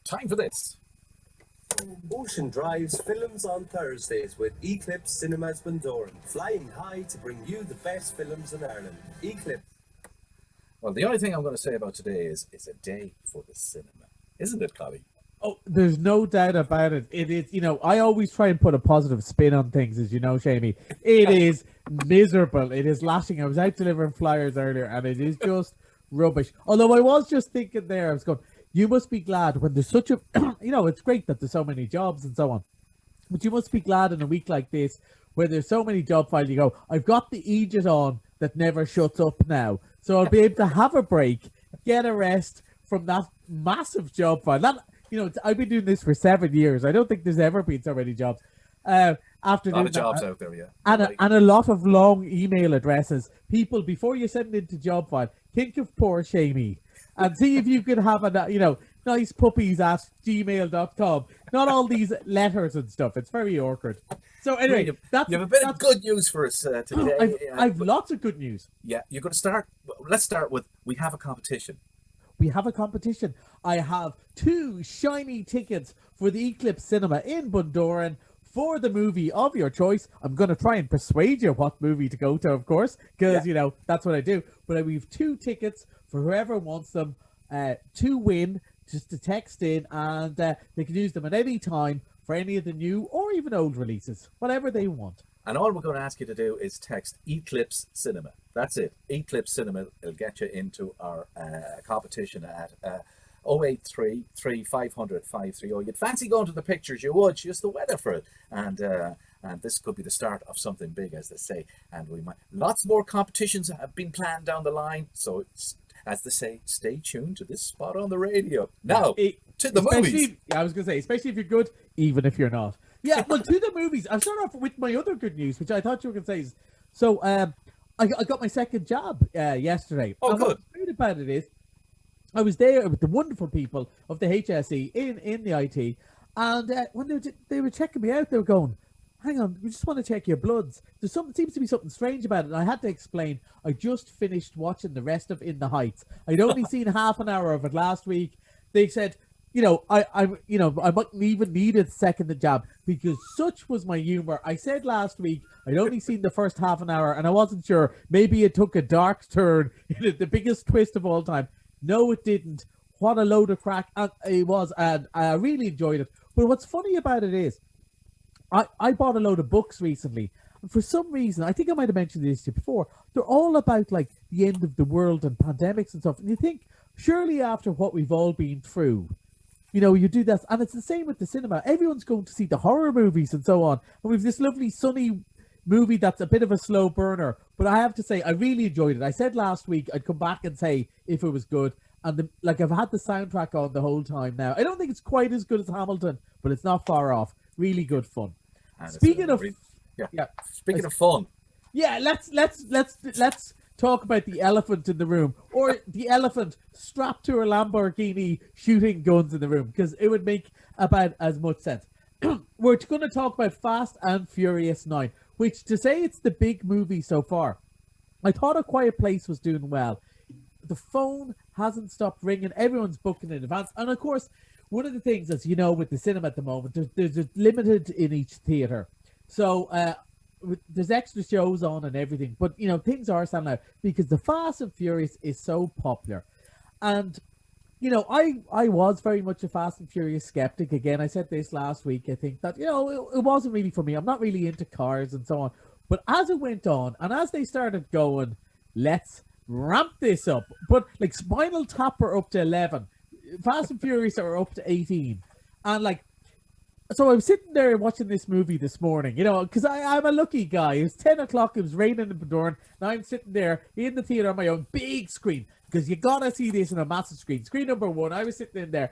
time for this. Ocean Drive's films on Thursdays with Eclipse Cinemas Bundoran, flying high to bring you the best films in Ireland. Eclipse. Well, the only thing I'm going to say about today is it's a day for the cinema. Isn't it, Collie? Oh, there's no doubt about it. It is, I always try and put a positive spin on things, as you know, Shamey. It is miserable. It is lashing. I was out delivering flyers earlier, and it is just rubbish. Although I was just thinking there, I was going, you must be glad when there's such a, it's great that there's so many jobs and so on. But you must be glad in a week like this, where there's so many job files, you go, I've got the Aegis on that never shuts up now. So I'll be able to have a break, get a rest from that massive job file. That, I've been doing this for 7 years. I don't think there's ever been so many jobs. After a lot of jobs out there, yeah. And a lot of long email addresses. People, before you send it into job file, think of poor Shamey and see if you could have a, nice puppies at gmail.com. Not all these letters and stuff. It's very awkward. So anyway, you have a bit of good news for us today. I've lots of good news. Yeah, you're going to start. Let's start with, we have a competition. We have a competition. I have 2 shiny tickets for the Eclipse Cinema in Bundoran for the movie of your choice. I'm going to try and persuade you what movie to go to, of course, because, that's what I do. But we have 2 tickets for whoever wants them to win, just to text in, and they can use them at any time for any of the new or even old releases, whatever they want. And all we're going to ask you to do is text Eclipse Cinema. That's it. Eclipse Cinema will get you into our competition at 083 3500 530. You'd fancy going to the pictures, you would. Just the weather for it. And this could be the start of something big, as they say. And we might lots more competitions have been planned down the line. So, as they say, stay tuned to this spot on the radio. Now, to the movies. I was going to say, especially if you're good, even if you're not. Yeah, well, to the movies. I'll start off with my other good news, which I thought you were going to say. So, I got my second job yesterday. Oh, and good. What's great about it is, I was there with the wonderful people of the HSE in the IT, and when they were checking me out, they were going, hang on, we just want to check your bloods. Seems to be something strange about it. And I had to explain, I just finished watching the rest of In the Heights. I'd only seen half an hour of it last week. They said, I mightn't even need a second job because such was my humor. I said last week I'd only seen the first half an hour and I wasn't sure. Maybe it took a dark turn, the biggest twist of all time. No, it didn't. What a load of crack it was, and I really enjoyed it. But what's funny about it is, I bought a load of books recently, and for some reason, I think I might have mentioned this to you before, they're all about like the end of the world and pandemics and stuff. And you think, surely after what we've all been through, you do that. And it's the same with the cinema. Everyone's going to see the horror movies and so on. And we've this lovely sunny movie that's a bit of a slow burner. But I have to say, I really enjoyed it. I said last week I'd come back and say if it was good. And I've had the soundtrack on the whole time now. I don't think it's quite as good as Hamilton, but it's not far off. Really good fun. And Speaking of fun. Yeah, let's talk about the elephant in the room, or the elephant strapped to a Lamborghini shooting guns in the room, because it would make about as much sense. We're going to talk about Fast and Furious 9, which, to say it's the big movie so far, I thought A Quiet Place was doing well. The phone hasn't stopped ringing. Everyone's booking in advance. And of course, one of the things, as you know, with the cinema at the moment, there's limited in each theater. So there's extra shows on and everything. But, things are selling out because the Fast and Furious is so popular. And, I was very much a Fast and Furious skeptic. Again, I said this last week. I think that, it wasn't really for me. I'm not really into cars and so on. But as it went on and as they started going, let's ramp this up. But like Spinal Tap are up to 11. Fast and Furious are up to 18. And so I was sitting there watching this movie this morning, because I'm a lucky guy. It was 10 o'clock, it was raining in Bundoran, and I'm sitting there in the theatre on my own big screen, because you gotta see this on a massive screen. Screen number 1, I was sitting in there,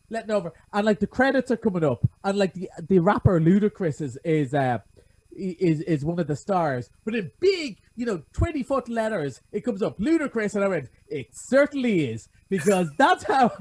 letting over, and the credits are coming up, and the rapper Ludacris is one of the stars, but in big, 20-foot letters, it comes up, Ludacris, and I went, it certainly is, because that's how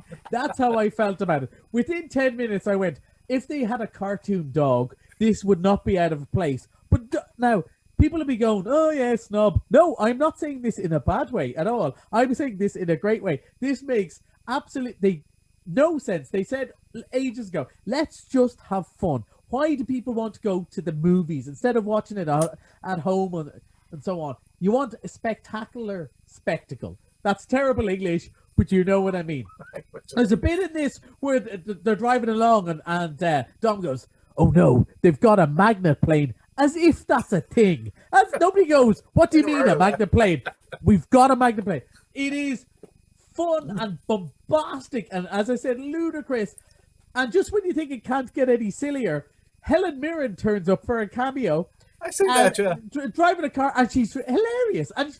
I felt about it. Within 10 minutes, I went, if they had a cartoon dog, this would not be out of place. But now, people will be going, oh yeah, snob. No, I'm not saying this in a bad way at all. I'm saying this in a great way. This makes absolutely, no sense. They said ages ago, let's just have fun. Why do people want to go to the movies instead of watching it at home and so on? You want a spectacular spectacle. That's terrible English, but you know what I mean. There's a bit in this where they're driving along and Dom goes, oh no, they've got a magnet plane, as if that's a thing. As nobody goes, what do you mean a magnet plane? We've got a magnet plane. It is fun and bombastic and, as I said, ludicrous. And just when you think it can't get any sillier, Helen Mirren turns up for a cameo. I see that, yeah. Driving a car, and she's hilarious. And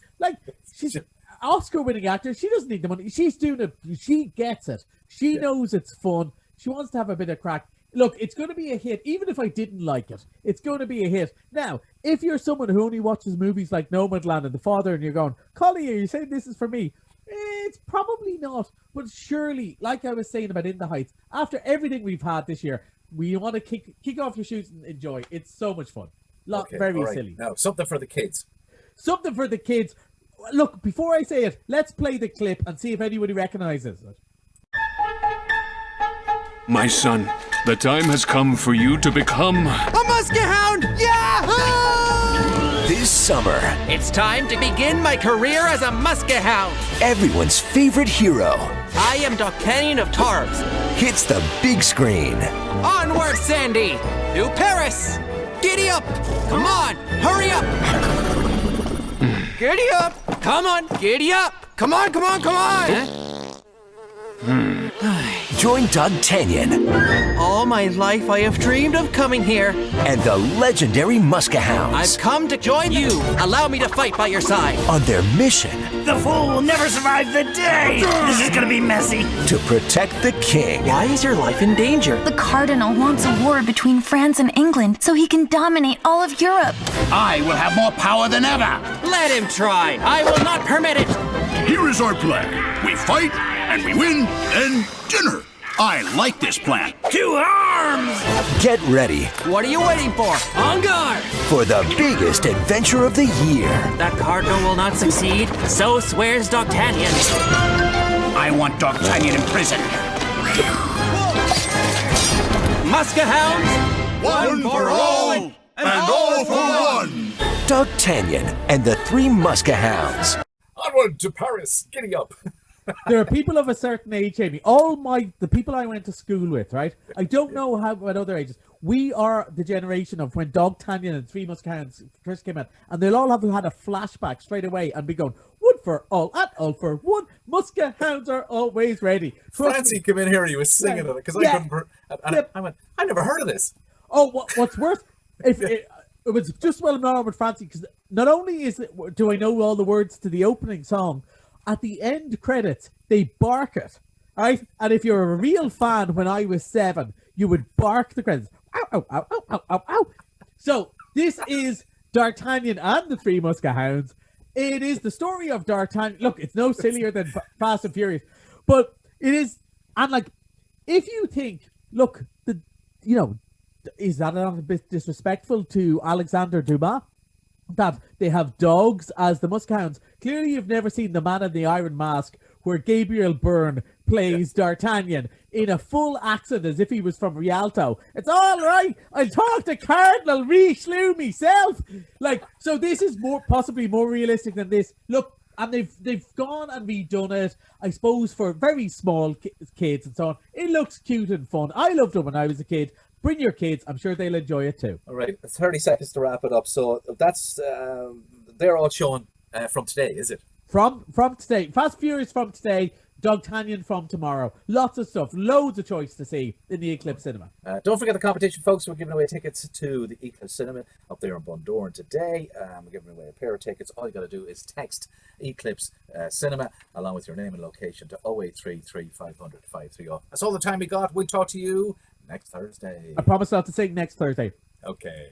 she's Oscar-winning actor. She doesn't need the money. She's doing it. She gets it. She knows it's fun. She wants to have a bit of crack. Look, it's going to be a hit. Even if I didn't like it, it's going to be a hit. Now, if you're someone who only watches movies like Nomadland and The Father, and you're going, Collie, are you saying this is for me? It's probably not. But surely, like I was saying about In the Heights, after everything we've had this year, we want to kick off your shoes and enjoy. It's so much fun. Very silly. Now, something for the kids. Something for the kids. Look, before I say it, let's play the clip and see if anybody recognizes it. My son, the time has come for you to become A musket hound! Yahoo! This summer, It's time to begin my career as a musket hound. everyone's favorite hero I am Dogtanian of Tarbs. hits the big screen. Onward, Sandy! To Paris! Giddy up! Come on, hurry up! Giddy up! Come on, giddy up! Come on, come on, come on! Join Dogtanian All my life I have dreamed of coming here. and the legendary Musket I've Hounds come to join you. Allow me to fight by your side. on their mission The fool will never survive the day! This is gonna be messy. to protect the king. Why is your life in danger? The Cardinal wants a war between France and England so he can dominate all of Europe. I will have more power than ever! Let him try. I will not permit it. Here is our plan. We fight, and we win, then dinner. I like this plan. To arms! Get ready What are you waiting for? On guard! for the biggest adventure of the year. That Cardinal will not succeed. So swears Dogtanian. I want Dogtanian in prison. Musket hounds! One for all, and all for one. Dogtanian and the Three Musket Hounds. Onward to Paris. Giddy up. There are people of a certain age, Amy. The people I went to school with, right? I don't know how about other ages. We are the generation of when Dogtanian and Three Musket Hounds first came out, and they'll all have had a flashback straight away and be going, one for all and all for one. Musket Hounds are always ready. Trust Francie me. came in here, he was singing it because Yeah. I couldn't. I went, I never heard of this. Oh, what's worse, if it was just well known with Francie, because not only do I know all the words to the opening song, at the end credits they bark it, right? And if you're a real fan, when I was 7, you would bark the credits. Ow, ow, ow, ow, ow, ow, ow. So this is D'Artagnan and the Three Musket Hounds. It is the story of D'Artagnan. Look, it's no sillier than Fast and Furious, but it is. And like, if you think, look, is that not a bit disrespectful to Alexander Dumas that they have dogs as the Musket Hounds? Clearly, you've never seen The Man in the Iron Mask, where Gabriel Byrne plays D'Artagnan in a full accent as if he was from Rialto. It's all right. I'll talk to Cardinal Richelieu myself. Like, so this is possibly more realistic than this. Look, and they've gone and redone it, I suppose, for very small kids and so on. It looks cute and fun. I loved it when I was a kid. Bring your kids. I'm sure they'll enjoy it too. All right, 30 seconds to wrap it up. So that's they're all shown from today, is it? From today, Fast Furious from today, Dogtanian from tomorrow. Lots of stuff, loads of choice to see in the Eclipse Cinema. Don't forget the competition, folks. We're giving away tickets to the Eclipse Cinema up there in Bundoran today. We're giving away a pair of tickets. All you got to do is text Eclipse Cinema along with your name and location to 0833 500 530. That's all the time we got. We'll talk to you next Thursday. I promise not to sing next Thursday. Okay.